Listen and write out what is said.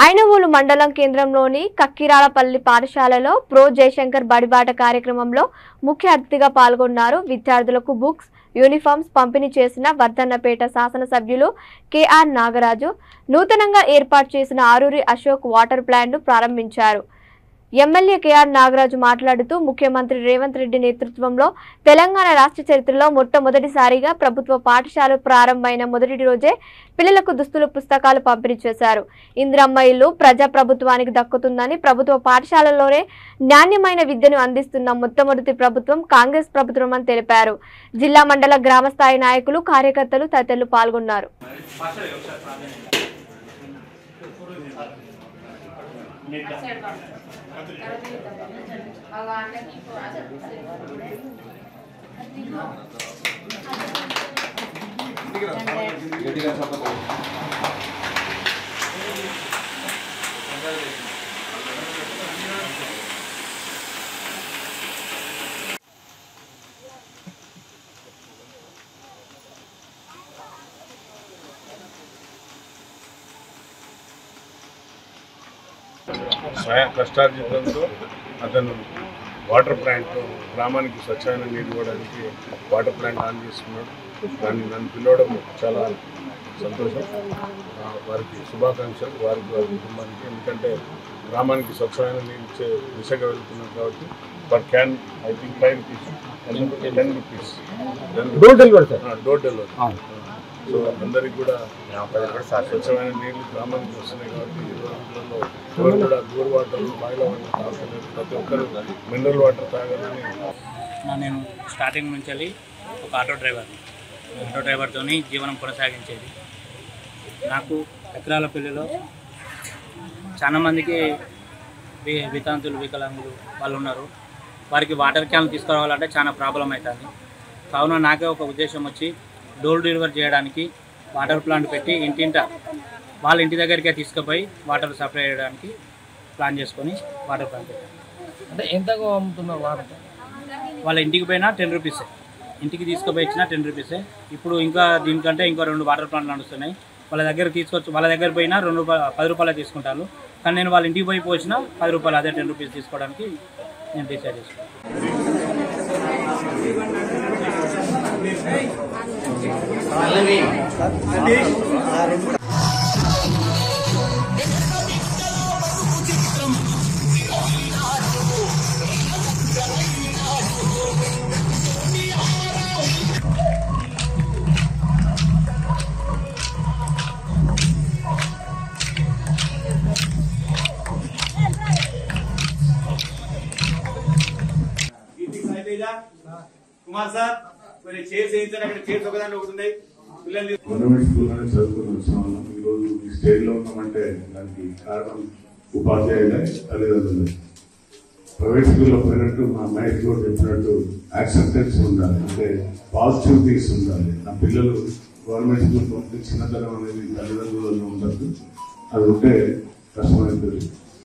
ఐనవోలు మండలం కేంద్రంలోని కక్కిరాలపల్లి పాఠశాలలో ప్రో జయశంకర్ బడిబాట కార్యక్రమంలో ముఖ్య అతిథిగా పాల్గొన్నారు. విద్యార్థులకు బుక్స్, యూనిఫామ్స్ పంపిణీ చేసిన వర్ధన్నపేట శాసనసభ్యులు కెఆర్ నాగరాజు నూతనంగా ఏర్పాటు చేసిన ఆరూరి అశోక్ వాటర్ ప్లాంట్ను ప్రారంభించారు. ఎమ్మెల్యే కెఆర్ నాగరాజు మాట్లాడుతూ ముఖ్యమంత్రి రేవంత్ రెడ్డి నేతృత్వంలో తెలంగాణ రాష్ట్ర చరిత్రలో మొట్టమొదటిసారిగా ప్రభుత్వ పాఠశాలలు ప్రారంభమైన మొదటి రోజే పిల్లలకు దుస్తులు, పుస్తకాలు పంపిణీ చేశారు. ఇందిరమ్మ ఇల్లు ప్రజాప్రభుత్వానికి దక్కుతుందని, ప్రభుత్వ పాఠశాలల్లోనే నాణ్యమైన విద్యను అందిస్తున్న మొట్టమొదటి ప్రభుత్వం కాంగ్రెస్ ప్రభుత్వం అని తెలిపారు. జిల్లా, మండల, గ్రామ స్థాయి నాయకులు, కార్యకర్తలు తదితరులు పాల్గొన్నారు. స్వయం కష్టార్జితంతో అతను వాటర్ ప్లాంట్ గ్రామానికి స్వచ్ఛమైన నీరు ఇవ్వడానికి వాటర్ ప్లాంట్ ఆన్ చేసుకున్నాడు. నన్ను పిలవడం చాలా సంతోషం. వారికి శుభాకాంక్షలు, వారి కుటుంబానికి. ఎందుకంటే గ్రామానికి స్వచ్ఛమైన నీరు ఇచ్చే దిశగా వెళ్తున్నాం కాబట్టి per can I think 10 rupees door delivery. So అందరికి కూడా స్వచ్ఛమైన నీళ్ళు గ్రామానికి వస్తున్నాయి కాబట్టి ఈ రోజులలో ఎవరు కూడా బోర్ వాటర్, బాయిల వాటర్ తాగలేదు. ప్రతి ఒక్కరు మినరల్ వాటర్ తాగాలని. నేను స్టార్టింగ్ నుంచి వెళ్ళి ఒక ఆటో డ్రైవర్తో జీవనం కొనసాగించేది. నాకు కక్కిరాలపల్లిలో చాలామందికి వితంతులు, వికలాంగులు వాళ్ళు ఉన్నారు. వారికి వాటర్ క్యాన్లు తీసుకురావాలంటే చాలా ప్రాబ్లం అవుతుంది. కావున నాకే ఒక ఉద్దేశం వచ్చి డోర్ డెలివరీ చేయడానికి వాటర్ ప్లాంట్ పెట్టి వాళ్ళ ఇంటి దగ్గరికే తీసుకుపోయి వాటర్ సప్లై చేయడానికి ప్లాన్ చేసుకొని వాటర్ ప్లాంట్ పెట్టాను. అంటే ఎంతగా అమ్ముతున్నారు వాటర్? వాళ్ళ ఇంటికి పోయినా 10 రూపీసే, ఇంటికి తీసుకుపోయి ఇచ్చినా 10 రూపీసే. ఇప్పుడు ఇంకా దీనికంటే ఇంకా 2 వాటర్ ప్లాంట్లు నడుస్తున్నాయి. వాళ్ళ దగ్గర పోయినా 10 రూపాయలు తీసుకుంటారు. కానీ నేను వాళ్ళ ఇంటికి పోయి పోసినా 10 రూపాయలు, అదే 10 రూపీస్ తీసుకోవడానికి నేను డిసైడ్ చేసుకున్నాను. కుమార్ సార్ మరి చైర్స్ వేయించారు. అక్కడ చైర్స్ ఒకదాన్ని ఒకటి పిల్లలు గవర్నమెంట్ స్కూల్లోనే చదువుకుని వచ్చిన వాళ్ళం ఈరోజు ఈ స్టేజ్లో ఉన్నామంటే దానికి కారణం ఉపాధ్యాయులే, తల్లిదండ్రులే. ప్రైవేట్ స్కూల్లో పోయినట్టు మా అమ్మాయికి కూడా చెప్పినట్టు యాక్సెప్టెన్స్ ఉండాలి, అంటే పాజిటివిటీస్ ఉండాలి. నా పిల్లలు గవర్నమెంట్ స్కూల్ పంపితే చిన్నతనం అనేది తల్లిదండ్రులలో ఉండదు. అది ఉంటే కష్టమవుతుంది.